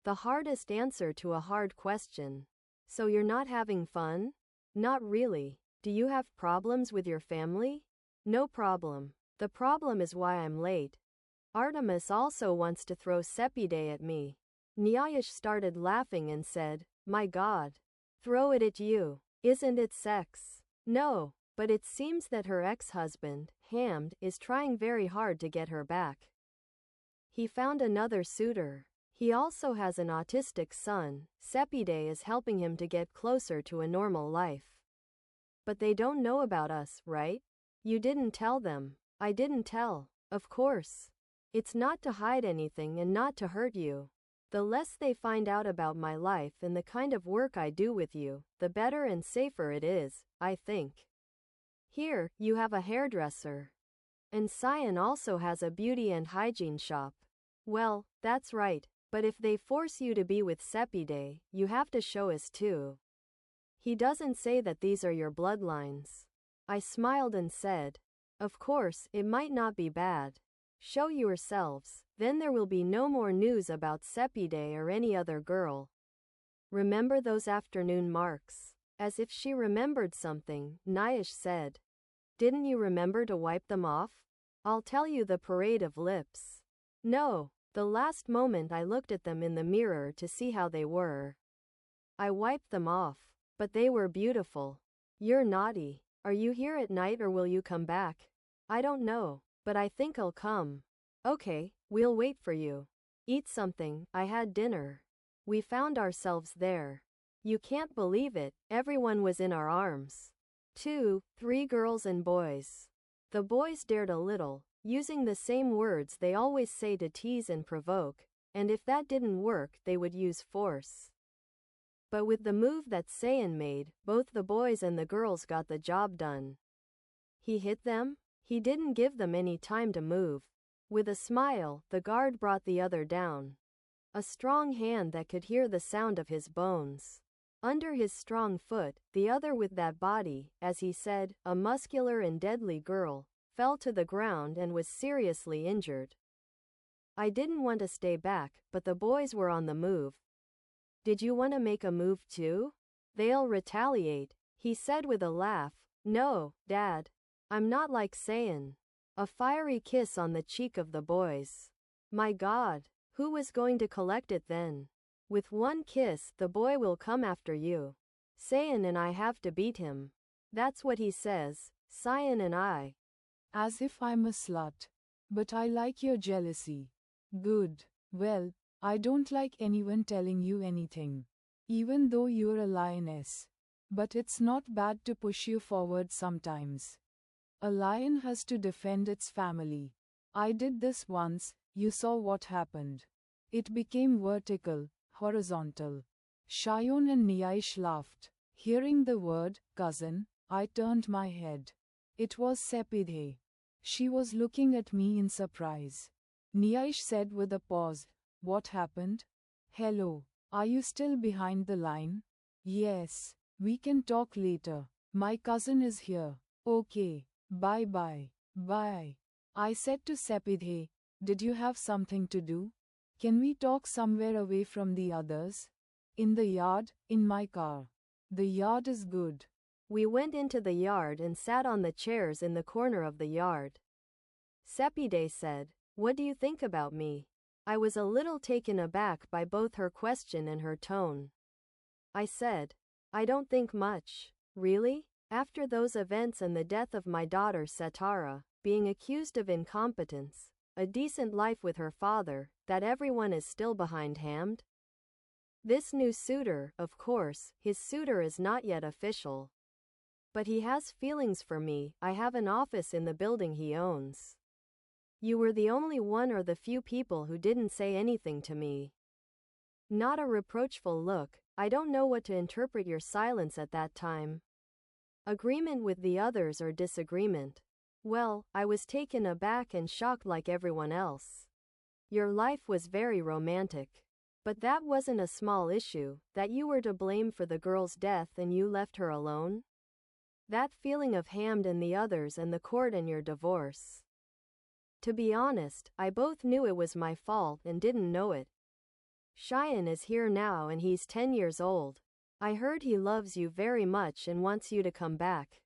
The hardest answer to a hard question. So you're not having fun? Not really. Do you have problems with your family? No problem. The problem is why I'm late. Artemis also wants to throw Sepide at me. Nyash started laughing and said, My God. Throw it at you. Isn't it sex? No, but it seems that her ex-husband, Hamd, is trying very hard to get her back. He found another suitor. He also has an autistic son. Sepide is helping him to get closer to a normal life. But they don't know about us, right? You didn't tell them. I didn't tell. Of course. It's not to hide anything and not to hurt you. The less they find out about my life and the kind of work I do with you, the better and safer it is, I think. Here, you have a hairdresser. And Cyan also has a beauty and hygiene shop. Well, that's right, but if they force you to be with Sepide, you have to show us too. He doesn't say that these are your bloodlines. I smiled and said, Of course, it might not be bad. Show yourselves, then there will be no more news about Sepide or any other girl. Remember those afternoon marks? As if she remembered something, Nyash said. Didn't you remember to wipe them off? I'll tell you the parade of lips. No, the last moment I looked at them in the mirror to see how they were. I wiped them off, but they were beautiful. You're naughty. Are you here at night or will you come back? I don't know. But I think I'll come. Okay, we'll wait for you. Eat something. I had dinner. We found ourselves there. You can't believe it, everyone was in our arms. 2, 3 girls and boys. The boys dared a little, using the same words they always say to tease and provoke, and if that didn't work they would use force. But with the move that Cyan made, both the boys and the girls got the job done. He hit them? He didn't give them any time to move. With a smile, the guard brought the other down. A strong hand that could hear the sound of his bones. Under his strong foot, the other with that body, as he said, a muscular and deadly girl, fell to the ground and was seriously injured. I didn't want to stay back, but the boys were on the move. Did you want to make a move too? They'll retaliate, he said with a laugh. No, Dad. I'm not like Cyan. A fiery kiss on the cheek of the boys. My God, who was going to collect it then? With one kiss, the boy will come after you. Cyan and I have to beat him. That's what he says, Cyan and I. As if I'm a slut. But I like your jealousy. Good. Well, I don't like anyone telling you anything. Even though you're a lioness. But it's not bad to push you forward sometimes. A lion has to defend its family. I did this once, you saw what happened. It became vertical, horizontal. Shayon and Nyash laughed. Hearing the word, cousin, I turned my head. It was Sepide. She was looking at me in surprise. Nyash said with a pause, What happened? Hello, are you still behind the line? Yes, we can talk later. My cousin is here. Okay. Bye. I said to Sepide, Did you have something to do? Can we talk somewhere away from the others? In the yard, in my car. The yard is good. We went into the yard and sat on the chairs in the corner of the yard. Sepide said, What do you think about me? I was a little taken aback by both her question and her tone. I said, I don't think much. Really? After those events and the death of my daughter Setara, being accused of incompetence, a decent life with her father, that everyone is still behind Hamd? This new suitor, of course, his suitor is not yet official. But he has feelings for me, I have an office in the building he owns. You were the only one or the few people who didn't say anything to me. Not a reproachful look, I don't know what to interpret your silence at that time. Agreement with the others or disagreement? Well, I was taken aback and shocked like everyone else. Your life was very romantic. But that wasn't a small issue, that you were to blame for the girl's death and you left her alone? That feeling of Hamd and the others and the court and your divorce. To be honest, I both knew it was my fault and didn't know it. Cheyenne is here now and he's 10 years old. I heard he loves you very much and wants you to come back.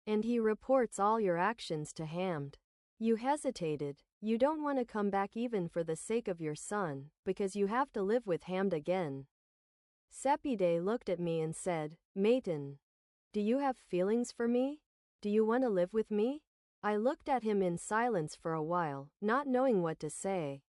And he reports all your actions to Hamd. You hesitated. You don't want to come back even for the sake of your son, because you have to live with Hamd again. Sepide looked at me and said, Maiten, do you have feelings for me? Do you want to live with me? I looked at him in silence for a while, not knowing what to say.